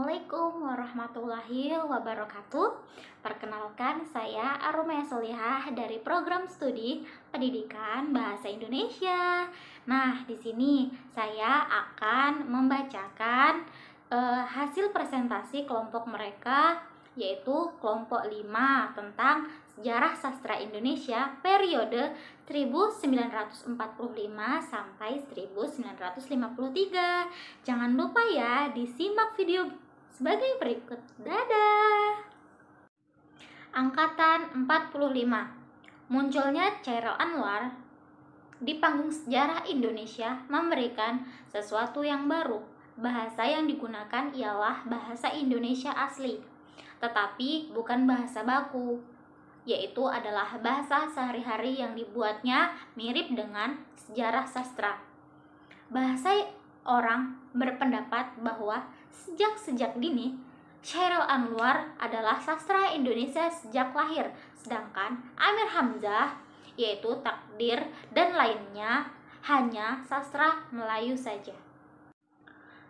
Assalamualaikum warahmatullahi wabarakatuh. Perkenalkan, saya Arumaya Solihah dari program studi Pendidikan Bahasa Indonesia. Nah, di sini saya akan membacakan hasil presentasi kelompok mereka, yaitu kelompok 5 tentang sejarah sastra Indonesia periode 1945 sampai 1953. Jangan lupa ya disimak video sebagai berikut. Dadah. Angkatan 45. Munculnya Chairil Anwar di panggung sejarah Indonesia memberikan sesuatu yang baru. Bahasa yang digunakan ialah bahasa Indonesia asli, tetapi bukan bahasa baku, yaitu adalah bahasa sehari-hari yang dibuatnya mirip dengan sejarah sastra. Bahasa orang berpendapat bahwa sejak dini Chairil Anwar adalah sastra Indonesia sejak lahir, sedangkan Amir Hamzah, yaitu Takdir dan lainnya, hanya sastra Melayu saja.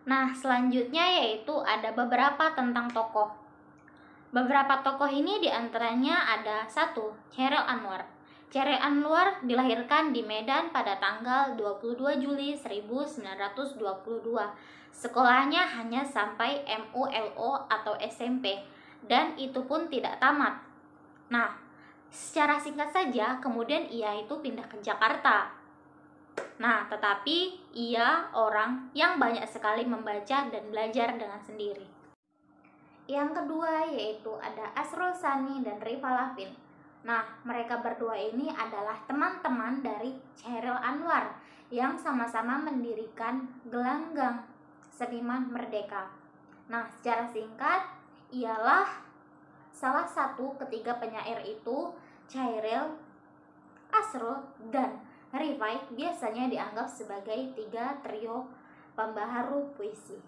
Nah, selanjutnya yaitu ada beberapa tentang tokoh. Beberapa tokoh ini diantaranya ada 1. Chairil Anwar. Chairil Anwar dilahirkan di Medan pada tanggal 22 Juli 1922. Sekolahnya hanya sampai MULO atau SMP, dan itu pun tidak tamat. Nah, secara singkat saja, kemudian ia itu pindah ke Jakarta. Nah, tetapi ia orang yang banyak sekali membaca dan belajar dengan sendiri. Yang kedua yaitu ada Asrul Sani dan Rifa Lavin. Nah, mereka berdua ini adalah teman-teman dari Chairil Anwar yang sama-sama mendirikan Gelanggang Seniman Merdeka. Nah, secara singkat ialah salah satu ketiga penyair itu, Chairil, Asrul, dan Rifai biasanya dianggap sebagai 3 trio pembaharu puisi.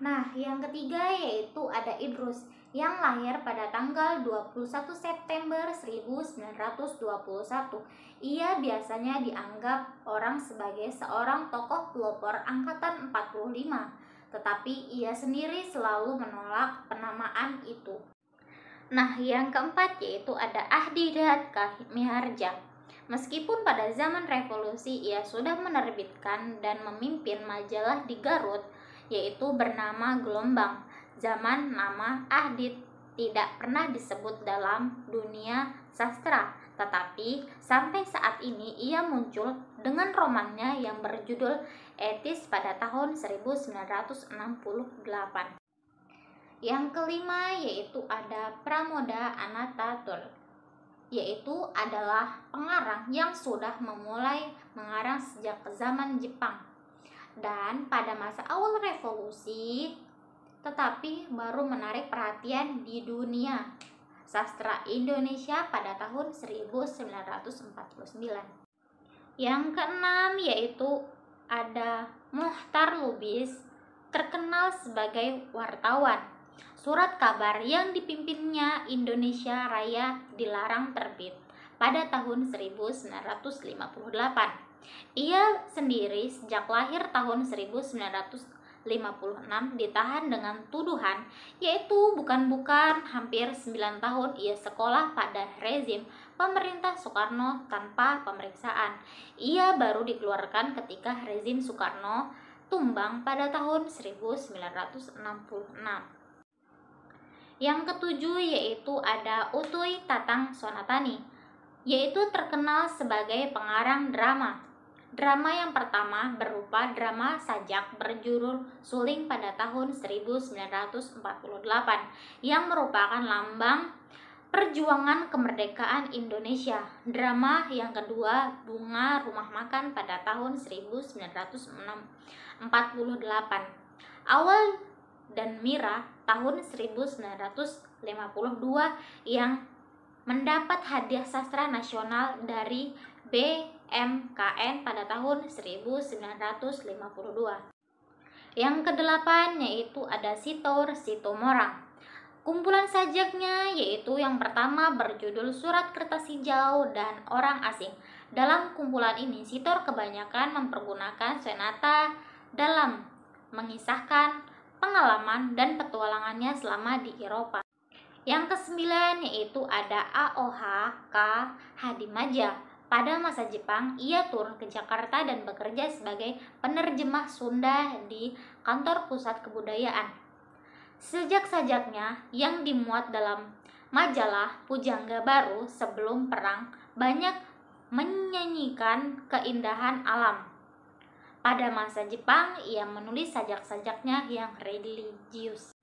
Nah, yang ketiga yaitu ada Idrus yang lahir pada tanggal 21 September 1921. Ia biasanya dianggap orang sebagai seorang tokoh pelopor angkatan 45, tetapi ia sendiri selalu menolak penamaan itu. Nah, yang keempat yaitu ada Ahdiat Miharja. Meskipun pada zaman revolusi ia sudah menerbitkan dan memimpin majalah di Garut, yaitu bernama Gelombang, zaman nama Ahdit tidak pernah disebut dalam dunia sastra, tetapi sampai saat ini ia muncul dengan romannya yang berjudul Etis pada tahun 1968. Yang kelima yaitu ada Pramoda Anantatur, yaitu adalah pengarang yang sudah memulai mengarang sejak zaman Jepang dan pada masa awal revolusi, tetapi baru menarik perhatian di dunia sastra Indonesia pada tahun 1949. Yang keenam yaitu ada Muchtar Lubis, terkenal sebagai wartawan. Surat kabar yang dipimpinnya Indonesia Raya dilarang terbit pada tahun 1958. Ia sendiri sejak lahir tahun 1956 ditahan dengan tuduhan, yaitu bukan-bukan hampir 9 tahun ia sekolah pada rezim pemerintah Soekarno tanpa pemeriksaan. Ia baru dikeluarkan ketika rezim Soekarno tumbang pada tahun 1966. Yang ketujuh yaitu ada Utuy Tatang Sonatani, yaitu terkenal sebagai pengarang drama. Drama yang pertama berupa drama sajak berjudul Suling pada tahun 1948 yang merupakan lambang perjuangan kemerdekaan Indonesia. Drama yang kedua Bunga Rumah Makan pada tahun 1948. Awal dan Mira tahun 1952 yang mendapat hadiah sastra nasional dari BMKN pada tahun 1952. Yang kedelapan yaitu ada Sitor Sitomorang. Kumpulan sajaknya yaitu yang pertama berjudul Surat Kertas Hijau dan Orang Asing. Dalam kumpulan ini Sitor kebanyakan mempergunakan sonata dalam mengisahkan pengalaman dan petualangannya selama di Eropa. Yang kesembilan yaitu ada Aoh K. Hadimaja. Pada masa Jepang, ia turun ke Jakarta dan bekerja sebagai penerjemah Sunda di kantor pusat kebudayaan. Sajak-sajaknya yang dimuat dalam majalah Pujangga Baru sebelum perang banyak menyanyikan keindahan alam. Pada masa Jepang, ia menulis sajak-sajaknya yang religius.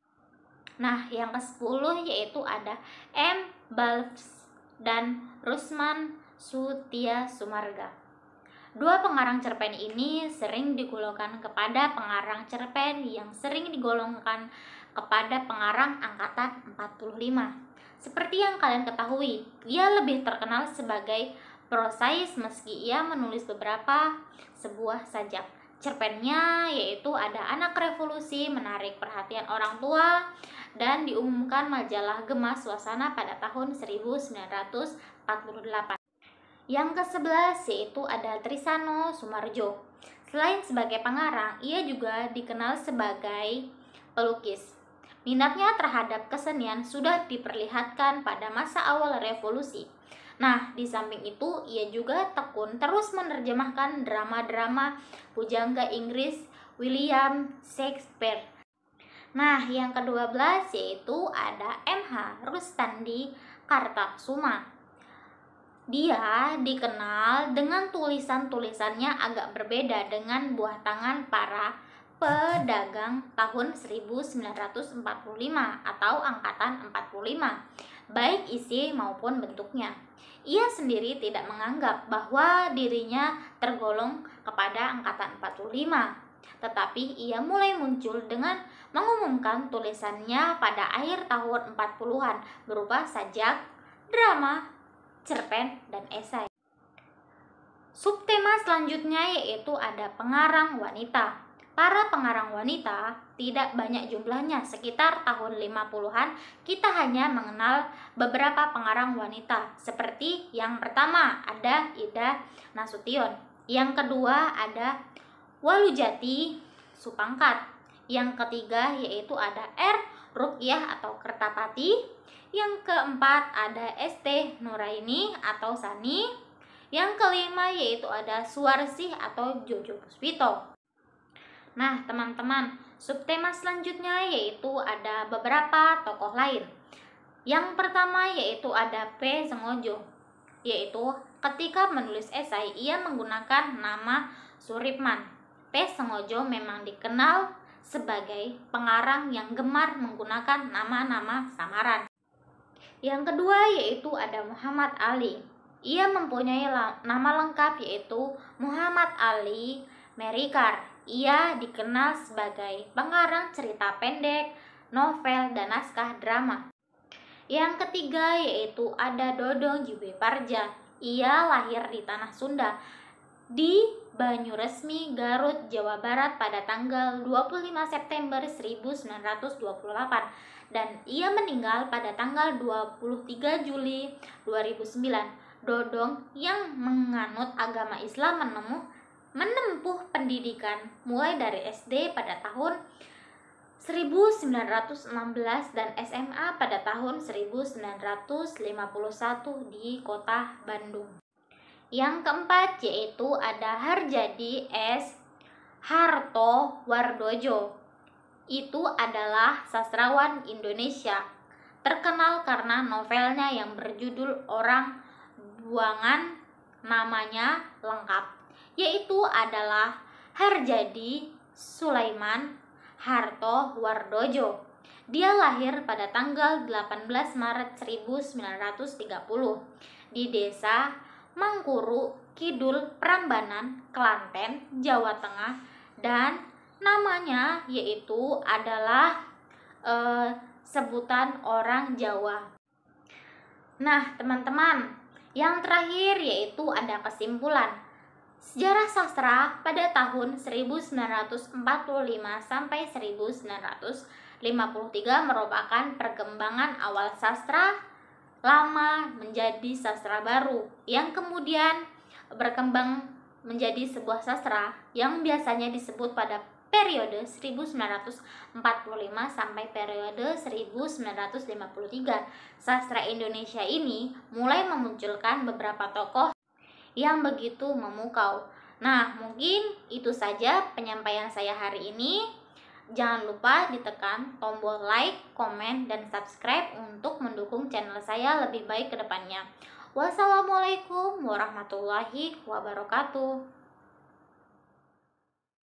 Nah, yang ke-10 yaitu ada M. Balfs dan Rusman Sutia Sumarga. Dua pengarang cerpen ini sering digolongkan kepada pengarang cerpen yang sering digolongkan kepada pengarang angkatan 45. Seperti yang kalian ketahui, ia lebih terkenal sebagai prosais meski ia menulis beberapa sebuah sajak. Cerpennya yaitu ada Anak Revolusi, menarik perhatian orang tua, dan diumumkan majalah Gema Suasana pada tahun 1948. Yang ke-11 yaitu ada Trisano Sumarjo. Selain sebagai pengarang, ia juga dikenal sebagai pelukis. Minatnya terhadap kesenian sudah diperlihatkan pada masa awal revolusi. Nah, di samping itu, ia juga tekun terus menerjemahkan drama-drama pujangga Inggris William Shakespeare. Nah, yang ke-12 yaitu ada M.H. Rustandi Kartasuma. Dia dikenal dengan tulisan-tulisannya agak berbeda dengan buah tangan para pedagang tahun 1945 atau angkatan 45, baik isi maupun bentuknya. Ia sendiri tidak menganggap bahwa dirinya tergolong kepada angkatan 45, tetapi ia mulai muncul dengan mengumumkan tulisannya pada akhir tahun 40-an berupa sajak, drama, cerpen, dan esai. Subtema selanjutnya yaitu ada pengarang wanita. Para pengarang wanita tidak banyak jumlahnya, sekitar tahun 50-an kita hanya mengenal beberapa pengarang wanita. Seperti yang pertama ada Ida Nasution, yang kedua ada Walujati Supangkat, yang ketiga yaitu ada R. Rukyah atau Kertapati, yang keempat ada S.T. Nuraini atau Sani, yang kelima yaitu ada Suwarsih atau Jojo Puspito. Nah, teman-teman, subtema selanjutnya yaitu ada beberapa tokoh lain. Yang pertama yaitu ada P. Sengojo, yaitu ketika menulis esai ia menggunakan nama Suripman. P. Sengojo memang dikenal sebagai pengarang yang gemar menggunakan nama-nama samaran. Yang kedua yaitu ada Muhammad Ali. Ia mempunyai nama lengkap yaitu Muhammad Ali Merikar. Ia dikenal sebagai pengarang cerita pendek, novel, dan naskah drama. Yang ketiga yaitu ada Dodong Jiwe Parja. Ia lahir di Tanah Sunda di Banyuresmi, Garut, Jawa Barat pada tanggal 25 September 1928 dan ia meninggal pada tanggal 23 Juli 2009. Dodong yang menganut agama Islam menempuh pendidikan mulai dari SD pada tahun 1916 dan SMA pada tahun 1951 di kota Bandung. Yang keempat yaitu ada Harjadi S. Hartowardojo. Itu adalah sastrawan Indonesia, terkenal karena novelnya yang berjudul Orang Buangan, namanya lengkap yaitu adalah Harjadi Sulaiman Hartowardojo. Dia lahir pada tanggal 18 Maret 1930 di desa Mangkuru Kidul, Prambanan, Klaten, Jawa Tengah, dan namanya yaitu adalah sebutan orang Jawa. Nah, teman-teman, yang terakhir yaitu ada kesimpulan. Sejarah sastra pada tahun 1945 sampai 1953 merupakan perkembangan awal sastra lama menjadi sastra baru yang kemudian berkembang menjadi sebuah sastra yang biasanya disebut pada periode 1945 sampai periode 1953. Sastra Indonesia ini mulai memunculkan beberapa tokoh yang begitu memukau. Nah, mungkin itu saja penyampaian saya hari ini. Jangan lupa ditekan tombol like, komen, dan subscribe untuk mendukung channel saya lebih baik ke depannya. Wassalamualaikum warahmatullahi wabarakatuh.